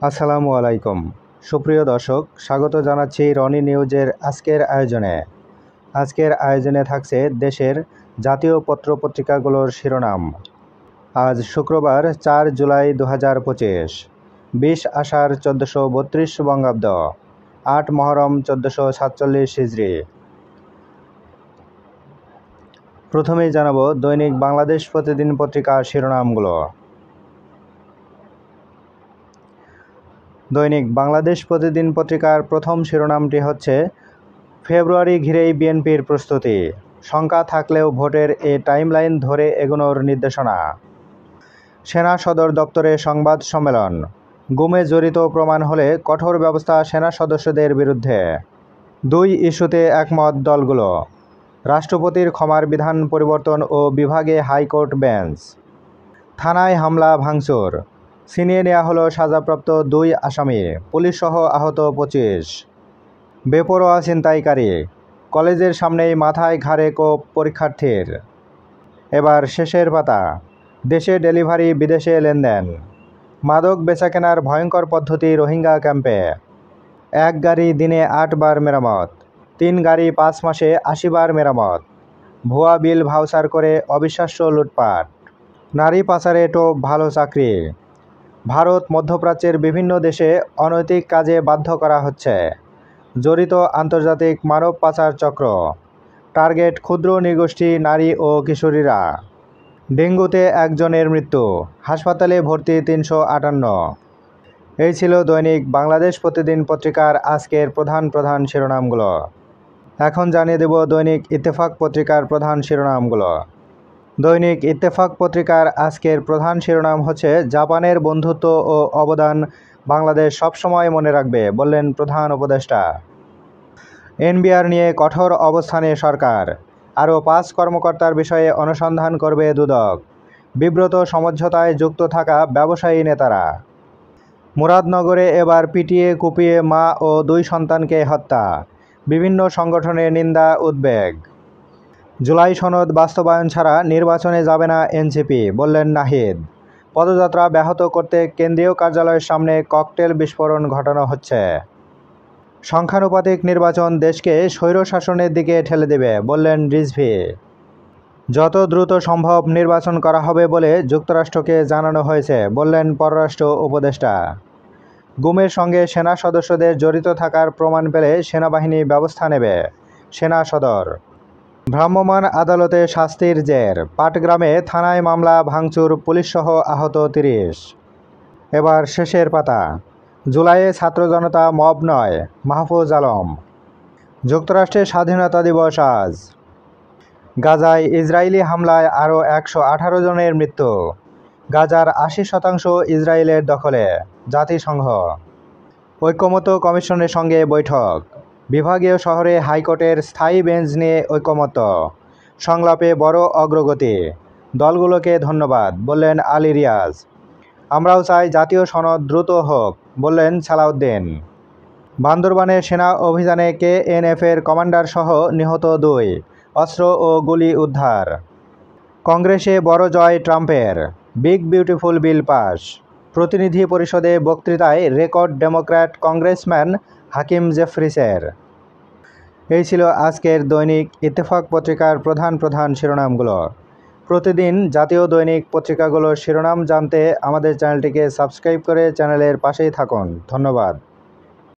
আসসালামু আলাইকুম সুপ্রিয় দর্শক, স্বাগত জানাচ্ছি রনি নিউজের আজকের আয়োজনে থাকছে দেশের জাতীয় পত্রপত্রিকাগুলোর শিরোনাম। আজ শুক্রবার 4 জুলাই 2025, 20 আষাঢ় 1432 বঙ্গাব্দ, 8 মহরম 1447 হিজরি। প্রথমেই জানাবো দৈনিক বাংলাদেশ প্রতিদিন পত্রিকার শিরোনামগুলো। দৈনিক বাংলাদেশ প্রতিদিন পত্রিকার প্রথম শিরোনামটি হচ্ছে, ফেব্রুয়ারি ঘিরেই বিএনপির প্রস্তুতি, শঙ্কা থাকলেও ভোটের এ টাইমলাইন ধরে এগোনোর নির্দেশনা। সেনা সদর দপ্তরে সংবাদ সম্মেলন, গুমে জড়িত প্রমাণ হলে কঠোর ব্যবস্থা সেনা সদস্যদের বিরুদ্ধে। 2 ইস্যুতে একমত দলগুলো, রাষ্ট্রপতির ক্ষমার বিধান পরিবর্তন ও বিভাগে হাইকোর্ট বেঞ্চ। থানায় হামলা ভাঙচুর, ছিনিয়ে নেওয়া হলো সাজাপ্রাপ্ত 2 আসামি, পুলিশসহ আহত 25। বেপরোয়া ছিনতাইকারী, কলেজের সামনেই মাথায় ঘাড়ে কোপ পরীক্ষার্থীর। এবার শেষের পাতা, দেশে ডেলিভারি বিদেশে লেনদেন, মাদক বেচাকেনার ভয়ঙ্কর পদ্ধতি রোহিঙ্গা ক্যাম্পে। 1 গাড়ি দিনে 8 বার মেরামত, 3 গাড়ি 5 মাসে 80 বার মেরামত, ভুয়া বিল ভাউচার করে অবিশ্বাস্য লুটপাট। নারী পাচারে টোপ ভালো চাকরি, ভারত মধ্যপ্রাচ্যের বিভিন্ন দেশে অনৈতিক কাজে বাধ্য করা হচ্ছে, জড়িত আন্তর্জাতিক মানব পাচার চক্র, টার্গেট ক্ষুদ্র নৃগোষ্ঠী নারী ও কিশোরীরা। ডেঙ্গুতে 1 জনের মৃত্যু, হাসপাতালে ভর্তি 358। এই ছিল দৈনিক বাংলাদেশ প্রতিদিন পত্রিকার আজকের প্রধান শিরোনামগুলো। এখন জানিয়ে দেব দৈনিক ইত্তেফাক পত্রিকার প্রধান শিরোনামগুলো। দৈনিক ইত্তেফাক পত্রিকার আজকের প্রধান শিরোনাম হচ্ছে, জাপানের বন্ধুত্ব ও অবদান বাংলাদেশ সবসময় মনে রাখবে, বললেন প্রধান উপদেষ্টা। এনবিআর নিয়ে কঠোর অবস্থানে সরকার, আরও 5 কর্মকর্তার বিষয়ে অনুসন্ধান করবে দুদক, বিব্রত সমঝোতায় যুক্ত থাকা ব্যবসায়ী নেতারা। মুরাদনগরে এবার পিটিয়ে কুপিয়ে মা ও 2 সন্তানকে হত্যা, বিভিন্ন সংগঠনের নিন্দা উদ্বেগ। জুলাই সনদ বাস্তবায়ন ছাড়া নির্বাচনে যাবে না এনসিপি, বললেন নাহিদ। পদযাত্রা ব্যাহত করতে কেন্দ্রীয় কার্যালয়ের সামনে ককটেল বিস্ফোরণ ঘটানো হচ্ছে। সংখ্যানুপাতিক নির্বাচন দেশকে স্বৈরশাসনের দিকে ঠেলে দেবে, বললেন রিজভী। যত দ্রুত সম্ভব নির্বাচন করা হবে বলে যুক্তরাষ্ট্রকে জানানো হয়েছে, বললেন পররাষ্ট্র উপদেষ্টা। গুমের সঙ্গে সেনা সদস্যদের জড়িত থাকার প্রমাণ পেলে সেনাবাহিনী ব্যবস্থা নেবে, সেনা সদর। ভ্রাম্যমাণ আদালতে শাস্তির জের, পাটগ্রামে থানায় মামলা ভাঙচুর, পুলিশসহ আহত 30। এবার শেষের পাতা, জুলাইয়ে ছাত্র জনতা মব নয়, মাহফুজ আলম। যুক্তরাষ্ট্রের স্বাধীনতা দিবস আজ। গাজায় ইসরায়েলি হামলায় আরও 118 জনের মৃত্যু, গাজার 80% ইসরায়েলের দখলে, জাতিসংঘ। ঐকমত্য কমিশনের সঙ্গে বৈঠক, বিভাগীয় শহরে হাইকোর্টের স্থায়ী বেঞ্চ নিয়ে ঐকমত্য, সংলাপে বড় অগ্রগতি, দলগুলোকে ধন্যবাদ, বললেন আলী রিয়াজ। আমরাও চাই জাতীয় সনদ দ্রুত হোক, বললেন সালাউদ্দিন। বান্দরবানে সেনা অভিযানে কেএনএফের কমান্ডার সহ নিহত 2, অস্ত্র ও গুলি উদ্ধার। কংগ্রেসে বড় জয় ট্রাম্পের, বিগ বিউটিফুল বিল পাস। প্রতিনিধি পরিষদে বক্তৃতায় রেকর্ড ডেমোক্র্যাট কংগ্রেসম্যান হাকিম জেফ্রিসের। এই ছিল আজকের দৈনিক ইত্তেফাক পত্রিকার প্রধান শিরোনামগুলো। প্রতিদিন জাতীয় দৈনিক পত্রিকাগুলোর শিরোনাম জানতে আমাদের চ্যানেলটিকে সাবস্ক্রাইব করে চ্যানেলের পাশেই থাকুন। ধন্যবাদ।